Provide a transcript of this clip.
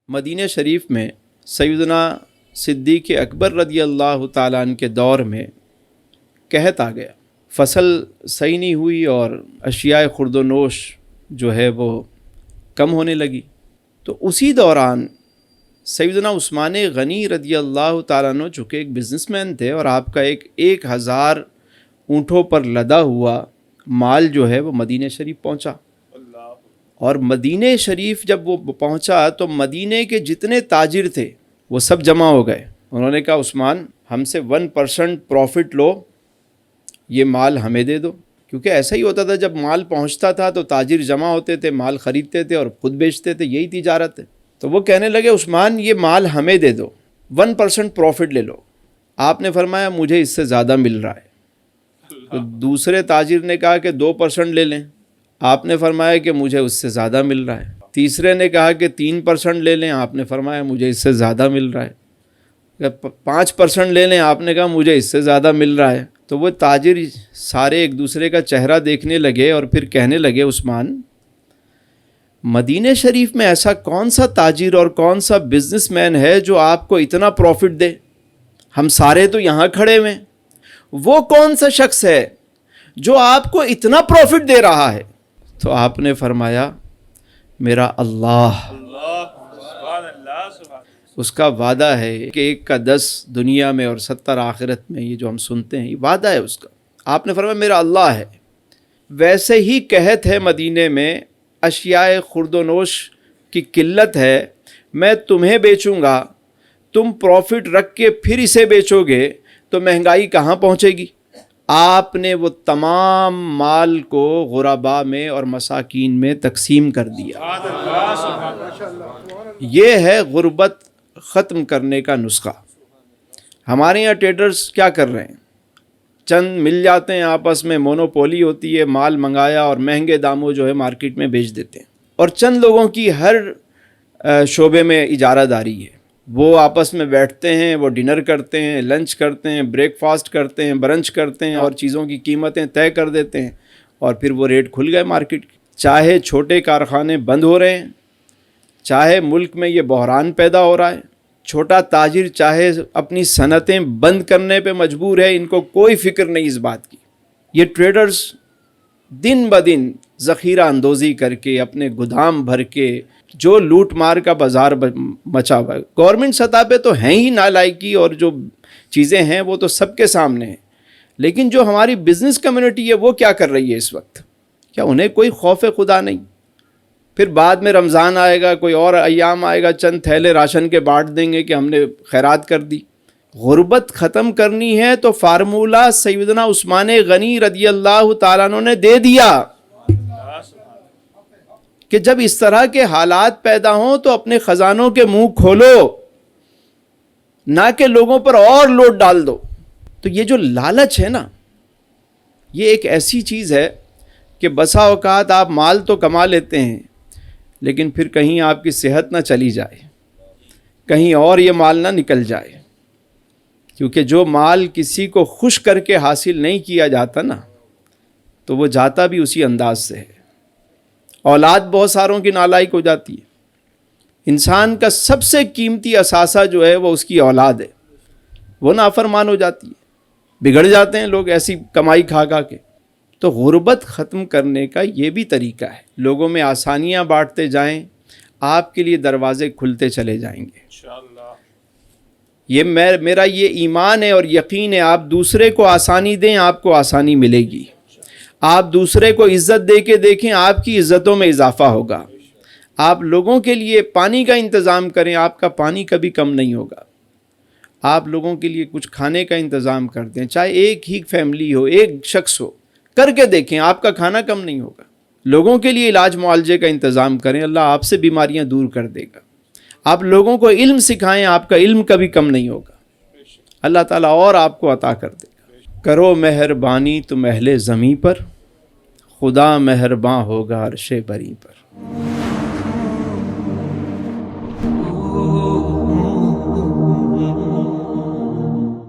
مدینہ شریف میں سیدنا صدیق اکبر رضی اللہ تعالیٰ عنہ کے دور میں قحط آ گیا، فصل صحیح نہیں ہوئی اور اشیاء خورد و نوش جو ہے وہ کم ہونے لگی۔ تو اسی دوران سیدنا عثمان غنی رضی اللہ تعالیٰ عنہ چونکہ ایک بزنس مین تھے اور آپ کا 1000 اونٹوں پر لدا ہوا مال جو ہے وہ مدینہ شریف پہنچا، اور مدینہ شریف جب وہ پہنچا تو مدینہ کے جتنے تاجر تھے وہ سب جمع ہو گئے۔ انہوں نے کہا عثمان ہم سے 1% پروفٹ لو، یہ مال ہمیں دے دو، کیونکہ ایسا ہی ہوتا تھا جب مال پہنچتا تھا تو تاجر جمع ہوتے تھے، مال خریدتے تھے اور خود بیچتے تھے، یہی تجارت ہے۔ تو وہ کہنے لگے عثمان یہ مال ہمیں دے دو، 1% پروفٹ لے لو۔ آپ نے فرمایا مجھے اس سے زیادہ مل رہا ہے۔ تو دوسرے تاجر نے کہا کہ 2% لے لیں، آپ نے فرمایا کہ مجھے اس سے زیادہ مل رہا ہے۔ تیسرے نے کہا کہ 3% لے لیں، آپ نے فرمایا مجھے اس سے زیادہ مل رہا ہے۔ 5% لے لیں، آپ نے کہا مجھے اس سے زیادہ مل رہا ہے۔ تو وہ تاجر سارے ایک دوسرے کا چہرہ دیکھنے لگے اور پھر کہنے لگے عثمان مدینہ شریف میں ایسا کون سا تاجر اور کون سا بزنس مین ہے جو آپ کو اتنا پروفٹ دے؟ ہم سارے تو یہاں کھڑے ہوئے، وہ کون سا شخص ہے جو آپ کو اتنا پروفٹ دے رہا ہے؟ تو آپ نے فرمایا میرا اللہ، اس کا وعدہ ہے کہ 1 کا 10 دنیا میں اور 70 آخرت میں، یہ جو ہم سنتے ہیں یہ وعدہ ہے اس کا۔ آپ نے فرمایا میرا اللہ ہے۔ ویسے ہی قحط ہے مدینے میں، اشیاء خورد و نوش کی قلت ہے، میں تمہیں بیچوں گا، تم پروفٹ رکھ کے پھر اسے بیچو گے تو مہنگائی کہاں پہنچے گی؟ آپ نے وہ تمام مال کو غرباء میں اور مساکین میں تقسیم کر دیا۔ یہ ہے غربت ختم کرنے کا نسخہ۔ ہمارے یہاں ٹریڈرز کیا کر رہے ہیں؟ چند مل جاتے ہیں، آپس میں مونوپولی ہوتی ہے، مال منگایا اور مہنگے داموں جو ہے مارکیٹ میں بیچ دیتے ہیں، اور چند لوگوں کی ہر شعبے میں اجارہ داری ہے۔ وہ آپس میں بیٹھتے ہیں، وہ ڈنر کرتے ہیں، لنچ کرتے ہیں، بریک فاسٹ کرتے ہیں، برنچ کرتے ہیں اور چیزوں کی قیمتیں طے کر دیتے ہیں، اور پھر وہ ریٹ کھل گئے مارکیٹ کی۔ چاہے چھوٹے کارخانے بند ہو رہے ہیں، چاہے ملک میں یہ بحران پیدا ہو رہا ہے، چھوٹا تاجر چاہے اپنی صنعتیں بند کرنے پہ مجبور ہے، ان کو کوئی فکر نہیں اس بات کی۔ یہ ٹریڈرز دن بدن ذخیرہ اندوزی کر کے اپنے گودام بھر کے جو لوٹ مار کا بازار مچا ہوا ہے، گورنمنٹ سطح پہ تو ہیں ہی نالائکی، اور جو چیزیں ہیں وہ تو سب کے سامنے ہیں، لیکن جو ہماری بزنس کمیونٹی ہے وہ کیا کر رہی ہے اس وقت؟ کیا انہیں کوئی خوف خدا نہیں؟ پھر بعد میں رمضان آئے گا، کوئی اور ایام آئے گا، چند تھیلے راشن کے بانٹ دیں گے کہ ہم نے خیرات کر دی۔ غربت ختم کرنی ہے تو فارمولہ سیدنا عثمان غنی رضی اللہ تعالیٰ عنہ نے دے دیا کہ جب اس طرح کے حالات پیدا ہوں تو اپنے خزانوں کے منہ کھولو، نہ کہ لوگوں پر اور لوڈ ڈال دو۔ تو یہ جو لالچ ہے نا، یہ ایک ایسی چیز ہے کہ بسا اوقات آپ مال تو کما لیتے ہیں، لیکن پھر کہیں آپ کی صحت نہ چلی جائے، کہیں اور یہ مال نہ نکل جائے، کیونکہ جو مال کسی کو خوش کر کے حاصل نہیں کیا جاتا نا، تو وہ جاتا بھی اسی انداز سے ہے۔ اولاد بہت ساروں کی نالائق ہو جاتی ہے۔ انسان کا سب سے قیمتی اثاثہ جو ہے وہ اس کی اولاد ہے، وہ نافرمان ہو جاتی ہے، بگڑ جاتے ہیں لوگ ایسی کمائی کھا کھا کے۔ تو غربت ختم کرنے کا یہ بھی طریقہ ہے، لوگوں میں آسانیاں بانٹتے جائیں، آپ کے لیے دروازے کھلتے چلے جائیں گے انشاءاللہ۔ یہ میرا یہ ایمان ہے اور یقین ہے، آپ دوسرے کو آسانی دیں، آپ کو آسانی ملے گی۔ آپ دوسرے کو عزت دے کے دیکھیں، آپ کی عزتوں میں اضافہ ہوگا۔ آپ لوگوں کے لیے پانی کا انتظام کریں، آپ کا پانی کبھی کم نہیں ہوگا۔ آپ لوگوں کے لیے کچھ کھانے کا انتظام کر دیں، چاہے ایک ہی فیملی ہو، ایک شخص ہو، کر کے دیکھیں، آپ کا کھانا کم نہیں ہوگا۔ لوگوں کے لیے علاج معالجے کا انتظام کریں، اللہ آپ سے بیماریاں دور کر دے گا۔ آپ لوگوں کو علم سکھائیں، آپ کا علم کبھی کم نہیں ہوگا، اللہ تعالیٰ اور آپ کو عطا کر دے گا۔ کرو مہربانی تم اہل زمیں پر، خدا مہرباں ہوگا عرش بری پر۔